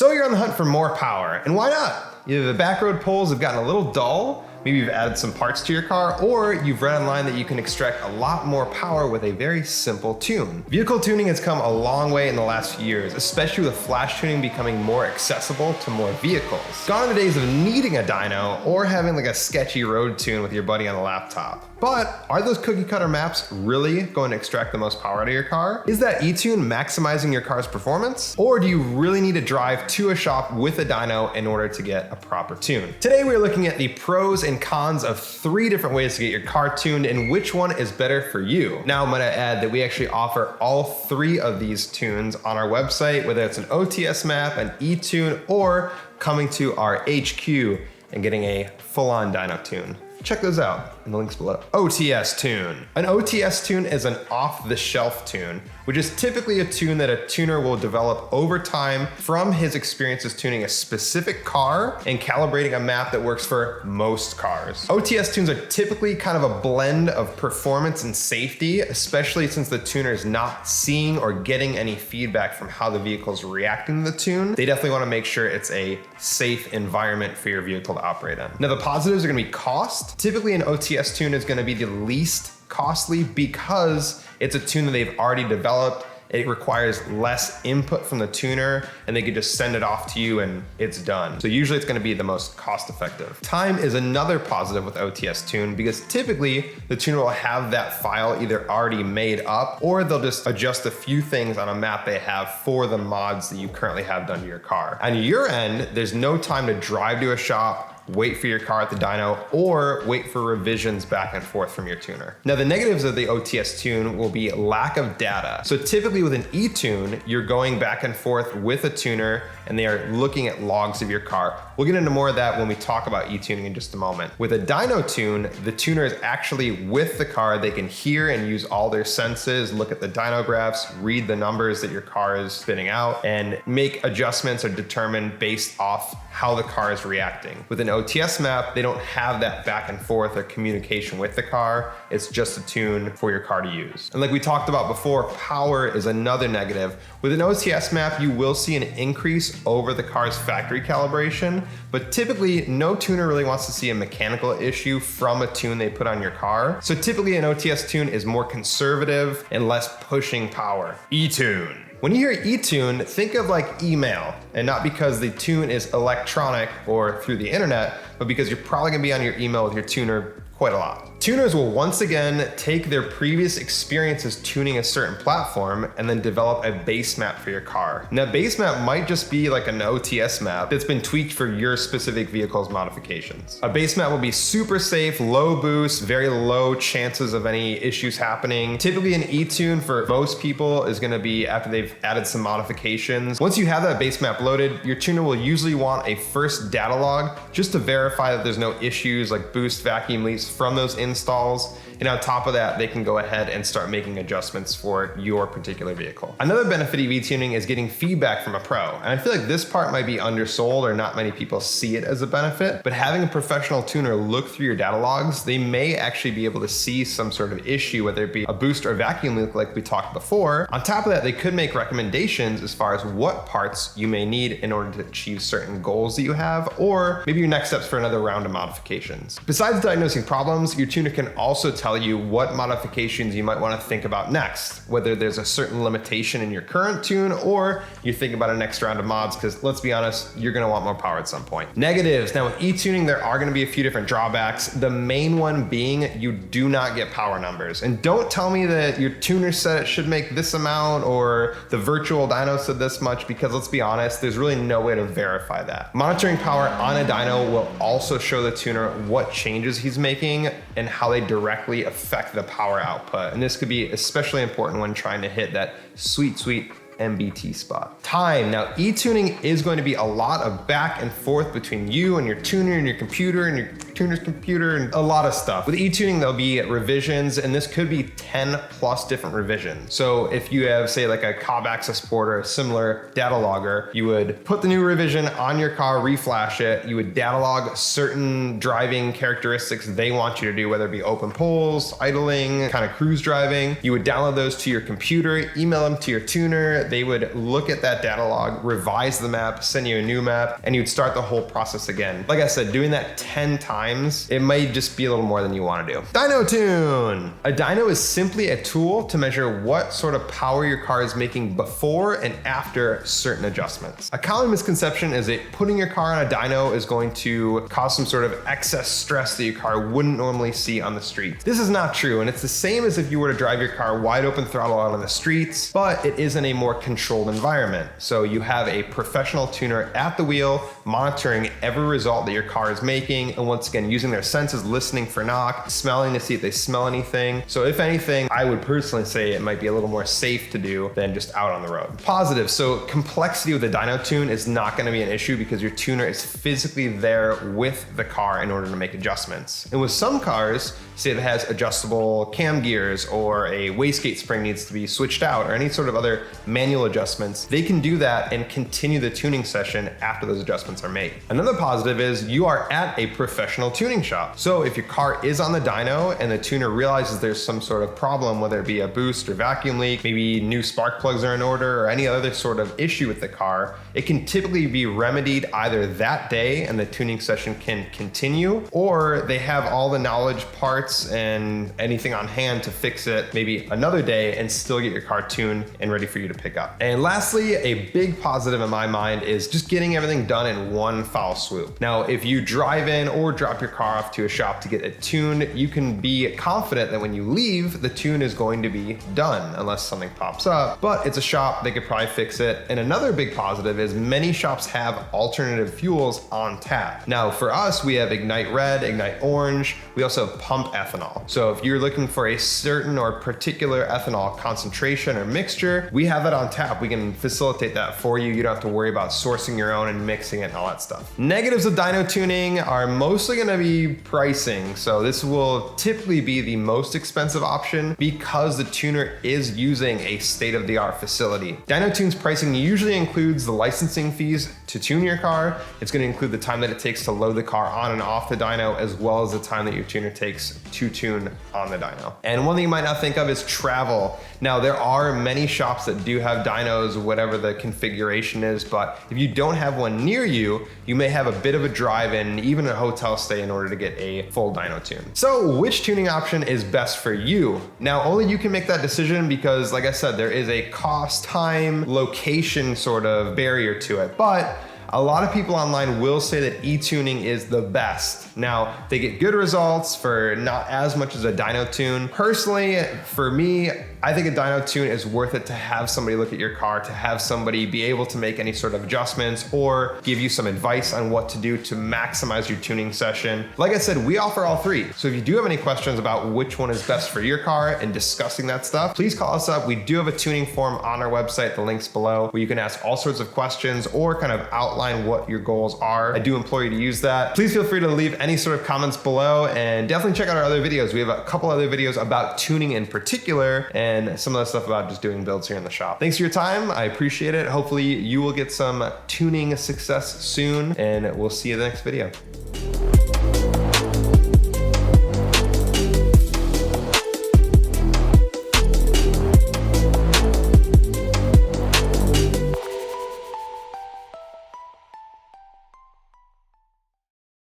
So you're on the hunt for more power, and why not? Either the backroad pulls have gotten a little dull, maybe you've added some parts to your car, or you've read online that you can extract a lot more power with a very simple tune. Vehicle tuning has come a long way in the last few years, especially with flash tuning becoming more accessible to more vehicles. Gone are the days of needing a dyno or having like a sketchy road tune with your buddy on the laptop. But are those cookie cutter maps really going to extract the most power out of your car? Is that ETune maximizing your car's performance? Or do you really need to drive to a shop with a dyno in order to get a proper tune? Today we're looking at the pros and cons of 3 different ways to get your car tuned and which one is better for you. Now I'm gonna add that we actually offer all 3 of these tunes on our website, whether it's an OTS map, an ETune, or coming to our HQ and getting a full-on dyno tune. Check those out in the links below. OTS Tune. An OTS tune is an off-the-shelf tune, which is typically a tune that a tuner will develop over time from his experiences tuning a specific car and calibrating a map that works for most cars. OTS tunes are typically kind of a blend of performance and safety, especially since the tuner is not seeing or getting any feedback from how the vehicle is reacting to the tune. They definitely want to make sure it's a safe environment for your vehicle to operate in. Now the positives are going to be cost. Typically an OTS tune is going to be the least costly because it's a tune that they've already developed. It requires less input from the tuner and they can just send it off to you and it's done. So usually it's gonna be the most cost effective. Time is another positive with OTS Tune because typically the tuner will have that file either already made up or they'll just adjust a few things on a map they have for the mods that you currently have done to your car. On your end, there's no time to drive to a shop, wait for your car at the dyno, or wait for revisions back and forth from your tuner. Now the negatives of the OTS tune will be lack of data. So typically with an ETune, you're going back and forth with a tuner and they are looking at logs of your car. We'll get into more of that when we talk about ETuning in just a moment. With a dyno tune, the tuner is actually with the car. They can hear and use all their senses, look at the dyno graphs, read the numbers that your car is spitting out, and make adjustments or determine based off how the car is reacting. With an OTS map, they don't have that back and forth or communication with the car. It's just a tune for your car to use. And like we talked about before, power is another negative. With an OTS map, you will see an increase over the car's factory calibration, but typically no tuner really wants to see a mechanical issue from a tune they put on your car. So typically an OTS tune is more conservative and less pushing power. ETune. When you hear ETune, think of like email, and not because the tune is electronic or through the internet, but because you're probably gonna be on your email with your tuner quite a lot. Tuners will once again take their previous experiences tuning a certain platform and then develop a base map for your car. Now, base map might just be like an OTS map that's been tweaked for your specific vehicle's modifications. A base map will be super safe, low boost, very low chances of any issues happening. Typically an ETune for most people is gonna be after they've added some modifications. Once you have that base map loaded, your tuner will usually want a first data log just to verify that there's no issues like boost, vacuum leaks from those installs. And on top of that, they can go ahead and start making adjustments for your particular vehicle. Another benefit of ETuning is getting feedback from a pro. And I feel like this part might be undersold or not many people see it as a benefit, but having a professional tuner look through your data logs, they may actually be able to see some sort of issue, whether it be a boost or vacuum leak like we talked before. On top of that, they could make recommendations as far as what parts you may need in order to achieve certain goals that you have, or maybe your next steps for another round of modifications. Besides diagnosing problems, your tuner can also tell you what modifications you might want to think about next, whether there's a certain limitation in your current tune or you think about a next round of mods, because let's be honest, you're going to want more power at some point. Negatives. Now with ETuning, there are going to be a few different drawbacks. The main one being you do not get power numbers. And don't tell me that your tuner said it should make this amount or the virtual dyno said this much, because let's be honest, there's really no way to verify that. Monitoring power on a dyno will also show the tuner what changes he's making and how they directly affect the power output. And this could be especially important when trying to hit that sweet MBT spot. Time. Now, ETuning is going to be a lot of back and forth between you and your tuner and your computer and your tuner's computer, and a lot of stuff. With eTuning, there'll be revisions, and this could be 10 plus different revisions. So if you have, say, like a Cobb Access port or a similar data logger, you would put the new revision on your car, reflash it, you would data log certain driving characteristics they want you to do, whether it be open pulls, idling, kind of cruise driving. You would download those to your computer, email them to your tuner, they would look at that data log, revise the map, send you a new map, and you'd start the whole process again. Like I said, doing that 10 times, it might just be a little more than you want to do. Dyno Tune! A dyno is simply a tool to measure what sort of power your car is making before and after certain adjustments. A common misconception is that putting your car on a dyno is going to cause some sort of excess stress that your car wouldn't normally see on the street. This is not true, and it's the same as if you were to drive your car wide open throttle out on the streets, but it is in a more controlled environment. So you have a professional tuner at the wheel, monitoring every result that your car is making, and once again, using their senses, listening for knock, smelling to see if they smell anything. So if anything, I would personally say it might be a little more safe to do than just out on the road. Positive, so complexity with the dyno tune is not gonna be an issue because your tuner is physically there with the car in order to make adjustments. And with some cars, say that has adjustable cam gears or a wastegate spring needs to be switched out or any sort of other manual adjustments, they can do that and continue the tuning session after those adjustments are made. Another positive is you are at a professional tuning shop. So if your car is on the dyno and the tuner realizes there's some sort of problem, whether it be a boost or vacuum leak, maybe new spark plugs are in order or any other sort of issue with the car, it can typically be remedied either that day and the tuning session can continue, or they have all the knowledge, parts, and anything on hand to fix it maybe another day and still get your car tuned and ready for you to pick up. And lastly, a big positive in my mind is just getting everything done in one foul swoop. Now, if you drive in or drop your car off to a shop to get it tuned, you can be confident that when you leave, the tune is going to be done unless something pops up, but it's a shop, they could probably fix it. And another big positive is many shops have alternative fuels on tap. Now, for us, we have Ignite Red, Ignite Orange, we also have Pump Ethanol. So if you're looking for a certain or particular ethanol concentration or mixture, we have that on tap. We can facilitate that for you. You don't have to worry about sourcing your own and mixing it and all that stuff. Negatives of dyno tuning are mostly gonna be pricing. So this will typically be the most expensive option because the tuner is using a state-of-the-art facility. Dyno Tune's pricing usually includes the licensing fees to tune your car. It's gonna include the time that it takes to load the car on and off the dyno, as well as the time that your tuner takes to tune on the dyno. And one thing you might not think of is travel. Now, there are many shops that do have dynos, whatever the configuration is, but if you don't have one near you, you may have a bit of a drive in, even a hotel stay in order to get a full dyno tune. So which tuning option is best for you? Now, only you can make that decision because, like I said, there is a cost, time, location sort of barrier to it, but a lot of people online will say that e-tuning is the best. Now, they get good results for not as much as a dyno tune. Personally, for me, I think a dyno tune is worth it to have somebody look at your car, to have somebody be able to make any sort of adjustments or give you some advice on what to do to maximize your tuning session. Like I said, we offer all three. So if you do have any questions about which one is best for your car and discussing that stuff, please call us up. We do have a tuning form on our website, the link's below, where you can ask all sorts of questions or kind of outline what your goals are. I do implore you to use that. Please feel free to leave any sort of comments below and definitely check out our other videos. We have a couple other videos about tuning in particular and some of the stuff about just doing builds here in the shop. Thanks for your time. I appreciate it. Hopefully you will get some tuning success soon, and we'll see you in the next video.